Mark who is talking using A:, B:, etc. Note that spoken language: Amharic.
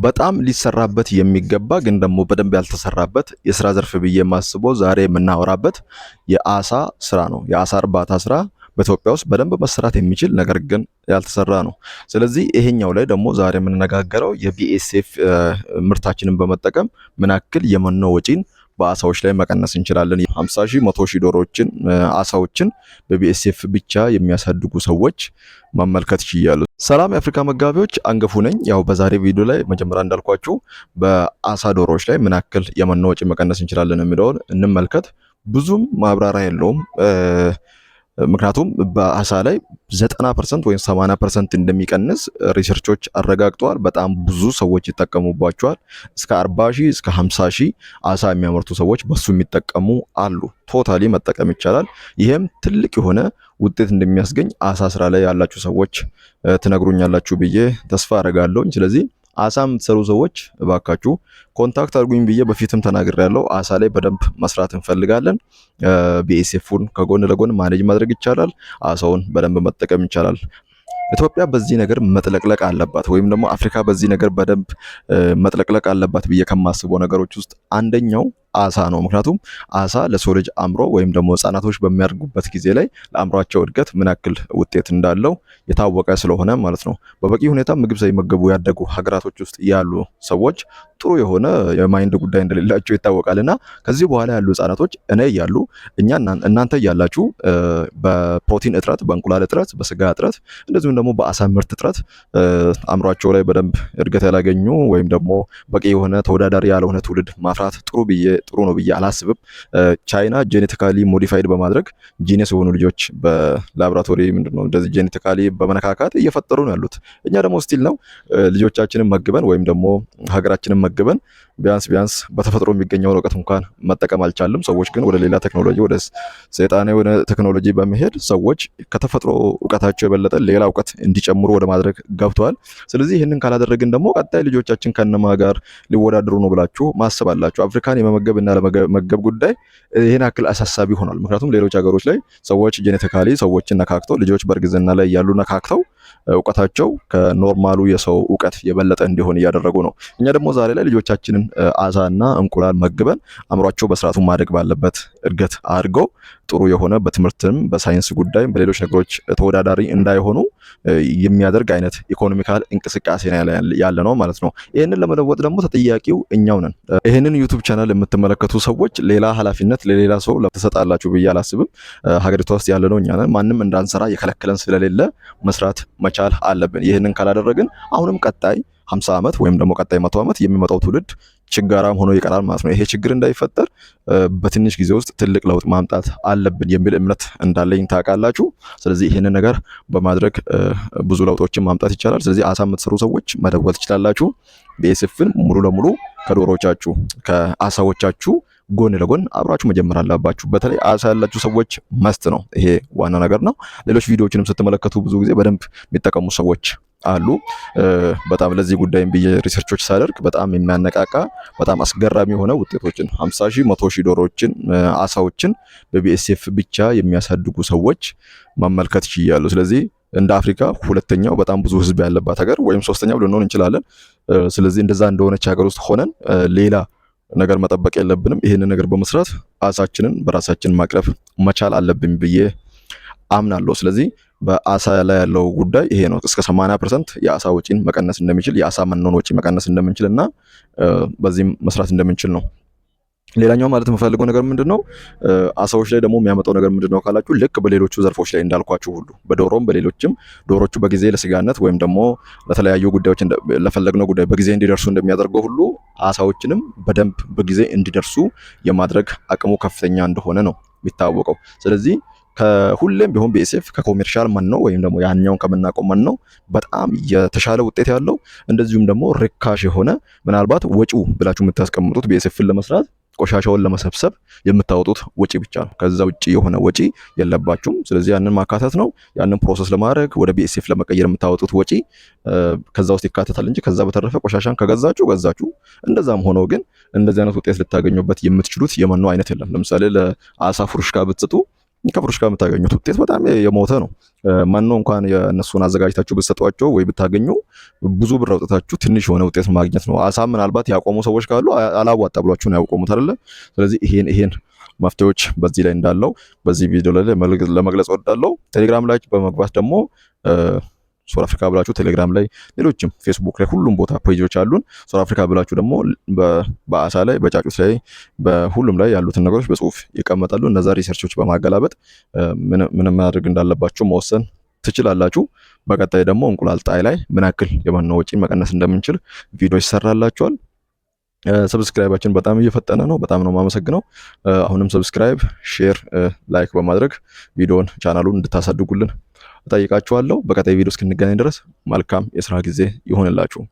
A: በጣም ሊሰራበት የሚገባ ግን ደግሞ በደንብ ያልተሰራበት የስራ ዘርፍ ብዬ የማስበው ዛሬ የምናወራበት የአሳ ስራ ነው። የአሳ እርባታ ስራ በኢትዮጵያ ውስጥ በደንብ መሰራት የሚችል ነገር ግን ያልተሰራ ነው። ስለዚህ ይሄኛው ላይ ደግሞ ዛሬ የምንነጋገረው የቢኤስኤፍ ምርታችንን በመጠቀም ምን ያክል የመኖ ወጪን በአሳዎች ላይ መቀነስ እንችላለን። 50 ሺህ 100 ሺህ ዶሮዎችን አሳዎችን በቢኤስኤፍ ብቻ የሚያሳድጉ ሰዎች መመልከት ይችላሉ። ሰላም የአፍሪካ መጋቢዎች፣ አንገፉ ነኝ። ያው በዛሬ ቪዲዮ ላይ መጀመሪያ እንዳልኳችሁ በአሳ ዶሮዎች ላይ ምን ያክል የመኖ ወጪ መቀነስ እንችላለን የሚለውን እንመልከት። ብዙም ማብራሪያ የለውም። ምክንያቱም በአሳ ላይ 90% ወይም 80% እንደሚቀንስ ሪሰርቾች አረጋግጠዋል። በጣም ብዙ ሰዎች ይጠቀሙባቸዋል። እስከ 40 ሺህ እስከ 50 ሺህ አሳ የሚያመርቱ ሰዎች በሱ የሚጠቀሙ አሉ። ቶታሊ መጠቀም ይቻላል። ይሄም ትልቅ የሆነ ውጤት እንደሚያስገኝ አሳ ስራ ላይ ያላችሁ ሰዎች ትነግሩኛላችሁ ብዬ ተስፋ አረጋለሁ። ስለዚህ አሳ የምትሰሩ ሰዎች እባካችሁ ኮንታክት አድርጉኝ ብዬ በፊትም ተናግሬያለሁ። አሳ ላይ በደንብ መስራት እንፈልጋለን። ቢኤስኤፉን ከጎን ለጎን ማኔጅ ማድረግ ይቻላል። አሳውን በደንብ መጠቀም ይቻላል። ኢትዮጵያ በዚህ ነገር መጥለቅለቅ አለባት፣ ወይም ደግሞ አፍሪካ በዚህ ነገር በደንብ መጥለቅለቅ አለባት ብዬ ከማስበው ነገሮች ውስጥ አንደኛው አሳ ነው። ምክንያቱም አሳ ለሰው ልጅ አእምሮ ወይም ደግሞ ህጻናቶች በሚያድጉበት ጊዜ ላይ ለአእምሯቸው እድገት ምን ያክል ውጤት እንዳለው የታወቀ ስለሆነ ማለት ነው። በበቂ ሁኔታ ምግብ ሳይመገቡ ያደጉ ሀገራቶች ውስጥ ያሉ ሰዎች ጥሩ የሆነ የማይንድ ጉዳይ እንደሌላቸው ይታወቃልና ከዚህ በኋላ ያሉ ህጻናቶች እኔ እያሉ እናንተ እያላችሁ በፕሮቲን እጥረት፣ በእንቁላል እጥረት፣ በስጋ እጥረት እንደዚሁም ደግሞ በአሳ ምርት እጥረት አእምሯቸው ላይ በደንብ እድገት ያላገኙ ወይም ደግሞ በቂ የሆነ ተወዳዳሪ ያልሆነ ትውልድ ማፍራት ጥሩ ነው ብዬ አላስብም። ቻይና ጄኔቲካሊ ሞዲፋይድ በማድረግ ጂኒየስ የሆኑ ልጆች በላቦራቶሪ ምንድነው እንደዚህ ጄኔቲካሊ በመነካካት እየፈጠሩ ነው ያሉት። እኛ ደግሞ ስቲል ነው ልጆቻችንን መግበን ወይም ደግሞ ሀገራችንን መግበን ቢያንስ በተፈጥሮ የሚገኘውን እውቀት እንኳን መጠቀም አልቻልም። ሰዎች ግን ወደ ሌላ ቴክኖሎጂ ወደ ሰይጣናዊ የሆነ ቴክኖሎጂ በመሄድ ሰዎች ከተፈጥሮ እውቀታቸው የበለጠ ሌላ እውቀት እንዲጨምሩ ወደ ማድረግ ገብተዋል። ስለዚህ ይህንን ካላደረግን ደግሞ ቀጣይ ልጆቻችን ከነማ ጋር ሊወዳደሩ ነው ብላችሁ ማሰብ አላችሁ። አፍሪካን የመመገብ እና ለመመገብ ጉዳይ ይሄን ያክል አሳሳቢ ሆኗል። ምክንያቱም ሌሎች ሀገሮች ላይ ሰዎች ጄኔቲካሊ ሰዎችን ነካክተው ልጆች በእርግዝና ላይ ያሉ ነካክተው እውቀታቸው ከኖርማሉ የሰው እውቀት የበለጠ እንዲሆን እያደረጉ ነው። እኛ ደግሞ ዛሬ ላይ ልጆቻችንን አሳና እንቁላል መግበን አእምሯቸው በስርዓቱ ማደግ ባለበት እድገት አድርገው ጥሩ የሆነ በትምህርትም በሳይንስ ጉዳይም በሌሎች ነገሮች ተወዳዳሪ እንዳይሆኑ የሚያደርግ አይነት ኢኮኖሚካል እንቅስቃሴ ያለ ነው ማለት ነው። ይህንን ለመለወጥ ደግሞ ተጠያቂው እኛው ነን። ይህንን ዩቱብ ቻናል የምትመለከቱ ሰዎች ሌላ ኃላፊነት ለሌላ ሰው ትሰጣላችሁ ብዬ አላስብም። ሀገሪቷ ውስጥ ያለ ነው እኛ ነን። ማንም እንዳንሰራ የከለከለን ስለሌለ መስራት መቻል አለብን። ይህንን ካላደረግን አሁንም ቀጣይ 50 ዓመት ወይም ደግሞ ቀጣይ 100 ዓመት የሚመጣው ትውልድ ችጋራም ሆኖ ይቀራል ማለት ነው። ይሄ ችግር እንዳይፈጠር በትንሽ ጊዜ ውስጥ ትልቅ ለውጥ ማምጣት አለብን የሚል እምነት እንዳለኝ ታውቃላችሁ። ስለዚህ ይህንን ነገር በማድረግ ብዙ ለውጦችን ማምጣት ይቻላል። ስለዚህ አሳ የምትሰሩ ሰዎች መደወል ትችላላችሁ። ቢኤስኤፍን ሙሉ ለሙሉ ከዶሮዎቻችሁ ከአሳዎቻችሁ ጎን ለጎን አብራችሁ መጀመር አለባችሁ። በተለይ አሳ ያላችሁ ሰዎች መስት ነው። ይሄ ዋና ነገር ነው። ሌሎች ቪዲዮዎችንም ስትመለከቱ ብዙ ጊዜ በደንብ የሚጠቀሙ ሰዎች አሉ። በጣም ለዚህ ጉዳይም ብዬ ሪሰርቾች ሳደርግ በጣም የሚያነቃቃ በጣም አስገራሚ የሆነ ውጤቶችን 50 ሺህ 100 ሺህ ዶሮዎችን አሳዎችን በቢኤስኤፍ ብቻ የሚያሳድጉ ሰዎች መመልከት ይችላሉ። ስለዚህ እንደ አፍሪካ ሁለተኛው በጣም ብዙ ህዝብ ያለባት ሀገር ወይም ሶስተኛው ልንሆን እንችላለን። ስለዚህ እንደዛ እንደሆነች ሀገር ውስጥ ሆነን ሌላ ነገር መጠበቅ የለብንም። ይህንን ነገር በመስራት አሳችንን በራሳችን ማቅረብ መቻል አለብን ብዬ አምናለሁ። ስለዚህ በአሳ ላይ ያለው ጉዳይ ይሄ ነው። እስከ 80% የአሳ ወጪን መቀነስ እንደሚችል የአሳ መኖን ወጪ መቀነስ እንደምንችልና በዚህም መስራት እንደምንችል ነው። ሌላኛው ማለት የምፈልገው ነገር ምንድነው አሳዎች ላይ ደግሞ የሚያመጣው ነገር ምንድነው ካላችሁ ልክ በሌሎቹ ዘርፎች ላይ እንዳልኳችሁ ሁሉ በዶሮም በሌሎችም ዶሮቹ በጊዜ ለስጋነት ወይም ደግሞ ለተለያዩ ጉዳዮች ለፈለግነው ጉዳይ በጊዜ እንዲደርሱ እንደሚያደርገው ሁሉ አሳዎችንም በደንብ በጊዜ እንዲደርሱ የማድረግ አቅሙ ከፍተኛ እንደሆነ ነው የሚታወቀው። ስለዚህ ከሁሌም ቢሆን ቢኤስኤፍ ከኮሜርሻል መኖ ወይም ደግሞ ያኛውን ከምናውቀው መኖ በጣም የተሻለ ውጤት ያለው እንደዚሁም ደግሞ ርካሽ የሆነ ምናልባት ወጪው ብላችሁ የምታስቀምጡት ቢኤስኤፍን ለመስራት ቆሻሻውን ለመሰብሰብ የምታወጡት ወጪ ብቻ ነው። ከዛ ውጪ የሆነ ወጪ የለባችሁም። ስለዚህ ያንን ማካተት ነው። ያንን ፕሮሰስ ለማድረግ ወደ ቢኤስኤፍ ለመቀየር የምታወጡት ወጪ ከዛ ውስጥ ይካተታል እንጂ ከዛ በተረፈ ቆሻሻን ከገዛችሁ። እንደዛም ሆኖ ግን እንደዚህ አይነት ውጤት ልታገኙበት የምትችሉት የመኖ አይነት የለም። ለምሳሌ ለአሳ ፉርሽካ ብትሰጡ ከፍሩሽ ጋር የምታገኙት ውጤት በጣም የሞተ ነው። ማነው እንኳን የእነሱን አዘጋጅታችሁ ብትሰጧቸው ወይ ብታገኙ ብዙ ብር አውጥታችሁ ትንሽ የሆነ ውጤት ማግኘት ነው። አሳ ምናልባት ያቆሙ ሰዎች ካሉ አላዋጣ ብሏችሁ ነው ያቆሙት አይደለ? ስለዚህ ይሄን መፍትሄዎች በዚህ ላይ እንዳለው በዚህ ቪዲዮ ላይ ለመግለጽ ወዳለው ቴሌግራም ላይ በመግባት ደግሞ ሶል አፍሪካ ብላችሁ ቴሌግራም ላይ ሌሎችም ፌስቡክ ላይ ሁሉም ቦታ ፔጆች አሉን። ሶል አፍሪካ ብላችሁ ደግሞ በአሳ ላይ በጫጩት ላይ በሁሉም ላይ ያሉትን ነገሮች በጽሁፍ ይቀመጣሉ። እነዛ ሪሰርቾች በማገላበጥ ምን ማድረግ እንዳለባችሁ መወሰን ትችላላችሁ። በቀጣይ ደግሞ እንቁላል ጣይ ላይ ምን ያክል የመኖ ወጪ መቀነስ እንደምንችል ቪዲዮ ይሰራላችኋል። ሰብስክራይባችን በጣም እየፈጠነ ነው። በጣም ነው የማመሰግነው። አሁንም ሰብስክራይብ፣ ሼር፣ ላይክ በማድረግ ቪዲዮውን ቻናሉን እንድታሳድጉልን እጠይቃችኋለሁ። በቀጣይ ቪዲዮ እስክንገናኝ ድረስ መልካም የስራ ጊዜ ይሆንላችሁ።